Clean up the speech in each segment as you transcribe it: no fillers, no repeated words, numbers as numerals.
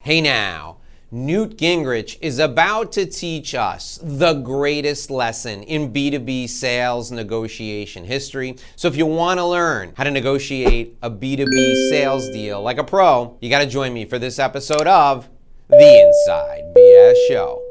Hey now, Newt Gingrich is about to teach us the greatest lesson in B2B sales negotiation history. So if you want to learn how to negotiate a B2B sales deal like a pro, you got to join me for this episode of The Inside BS Show.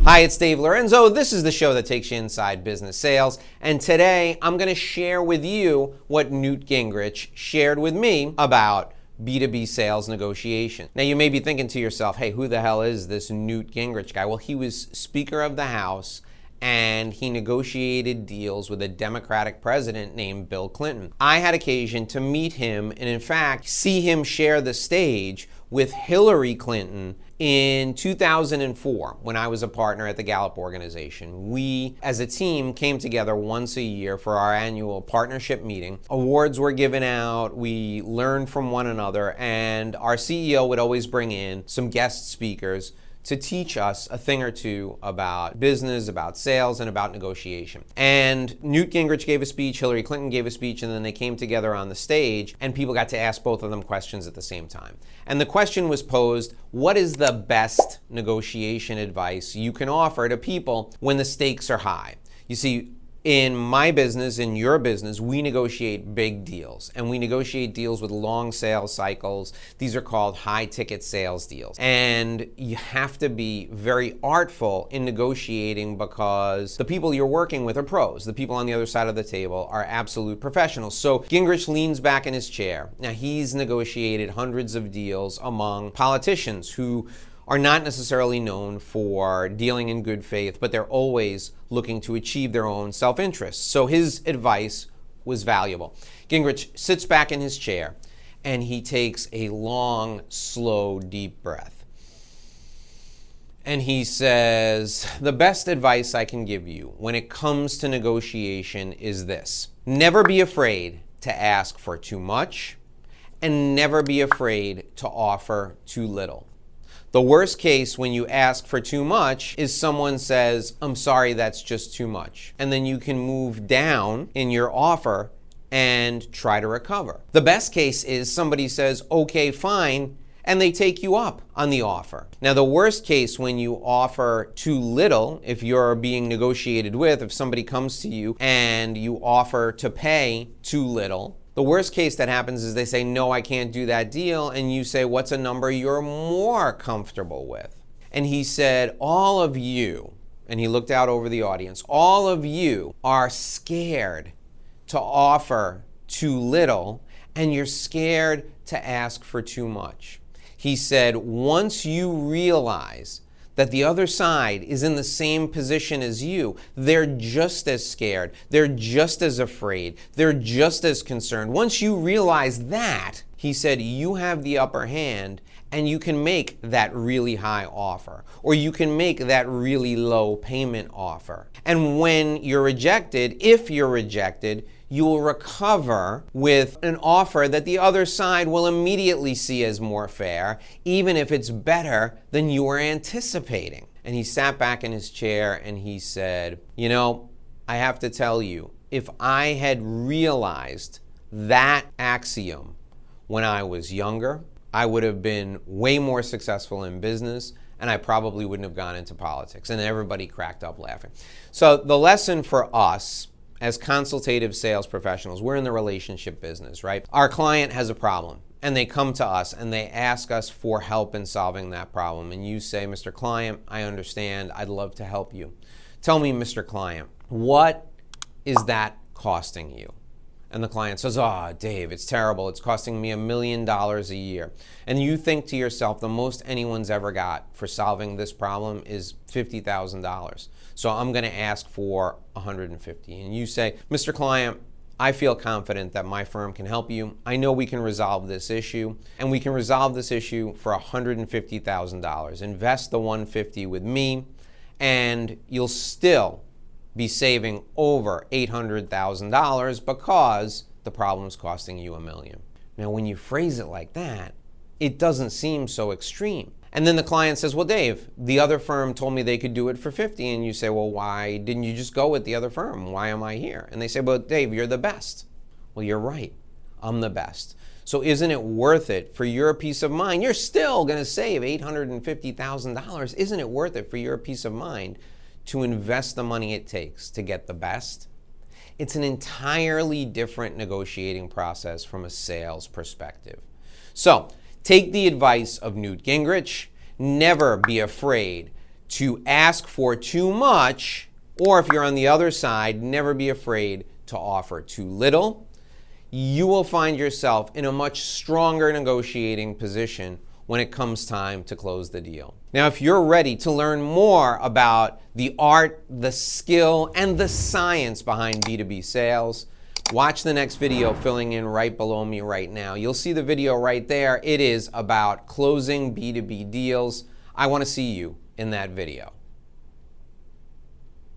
Hi, it's Dave Lorenzo. This is the show that takes you inside business sales. And today I'm going to share with you what Newt Gingrich shared with me about B2B sales negotiation. Now you may be thinking to yourself, hey, who the hell is this Newt Gingrich guy? Well, he was Speaker of the House and he negotiated deals with a Democratic president named Bill Clinton. I had occasion to meet him and in fact see him share the stage with Hillary Clinton in 2004 when I was a partner at the Gallup organization. We, as a team, came together once a year for our annual partnership meeting. Awards were given out, we learned from one another, and our CEO would always bring in some guest speakers to teach us a thing or two about business, about sales, and about negotiation. And Newt Gingrich gave a speech, Hillary Clinton gave a speech, and then they came together on the stage, and people got to ask both of them questions at the same time. And the question was posed, what is the best negotiation advice you can offer to people when the stakes are high? You see, in my business, in your business, we negotiate big deals, and we negotiate deals with long sales cycles. These are called high-ticket sales deals. And you have to be very artful in negotiating because the people you're working with are pros. The people on the other side of the table are absolute professionals. So Gingrich leans back in his chair. Now, he's negotiated hundreds of deals among politicians who are not necessarily known for dealing in good faith, but they're always looking to achieve their own self-interest. So his advice was valuable. Gingrich sits back in his chair and he takes a long, slow, deep breath. And he says, the best advice I can give you when it comes to negotiation is this. Never be afraid to ask for too much and never be afraid to offer too little. The worst case when you ask for too much is someone says, I'm sorry, that's just too much. And then you can move down in your offer and try to recover. The best case is somebody says, okay, fine, and they take you up on the offer. Now, the worst case when you offer too little, if you're being negotiated with, if somebody comes to you and you offer to pay too little, the worst case that happens is they say, no, I can't do that deal. And you say, what's a number you're more comfortable with? And he said, all of you, and he looked out over the audience, all of you are scared to offer too little, and you're scared to ask for too much. He said, once you realize that the other side is in the same position as you, they're just as scared, they're just as afraid, they're just as concerned. Once you realize that, he said, you have the upper hand and you can make that really high offer, or you can make that really low payment offer. And when you're rejected, if you're rejected, you will recover with an offer that the other side will immediately see as more fair, even if it's better than you were anticipating. And he sat back in his chair and he said, you know, I have to tell you, if I had realized that axiom when I was younger, I would have been way more successful in business, and I probably wouldn't have gone into politics. And everybody cracked up laughing. So the lesson for us as consultative sales professionals, we're in the relationship business, right? Our client has a problem and they come to us and they ask us for help in solving that problem. And you say, Mr. Client, I understand. I'd love to help you. Tell me, Mr. Client, what is that costing you? And the client says, oh, Dave, it's terrible. It's costing me $1 million a year. And you think to yourself, the most anyone's ever got for solving this problem is $50,000. So I'm going to ask for $150,000. And you say, Mr. Client, I feel confident that my firm can help you. I know we can resolve this issue, and we can resolve this issue for $150,000. Invest the $150,000 with me, and you'll still be saving over $800,000 because the problem's costing you $1 million. Now, when you phrase it like that, it doesn't seem so extreme. And then the client says, well, Dave, the other firm told me they could do it for $50,000. And you say, well, why didn't you just go with the other firm? Why am I here? And they say, well, Dave, you're the best. Well, you're right. I'm the best. So isn't it worth it for your peace of mind? You're still going to save $850,000. Isn't it worth it for your peace of mind to invest the money it takes to get the best? It's an entirely different negotiating process from a sales perspective. So take the advice of Newt Gingrich. Never be afraid to ask for too much, or if you're on the other side, never be afraid to offer too little. You will find yourself in a much stronger negotiating position when it comes time to close the deal. Now, if you're ready to learn more about the art, the skill, and the science behind B2B sales, watch the next video filling in right below me right now. You'll see the video right there. It is about closing B2B deals. I want to see you in that video.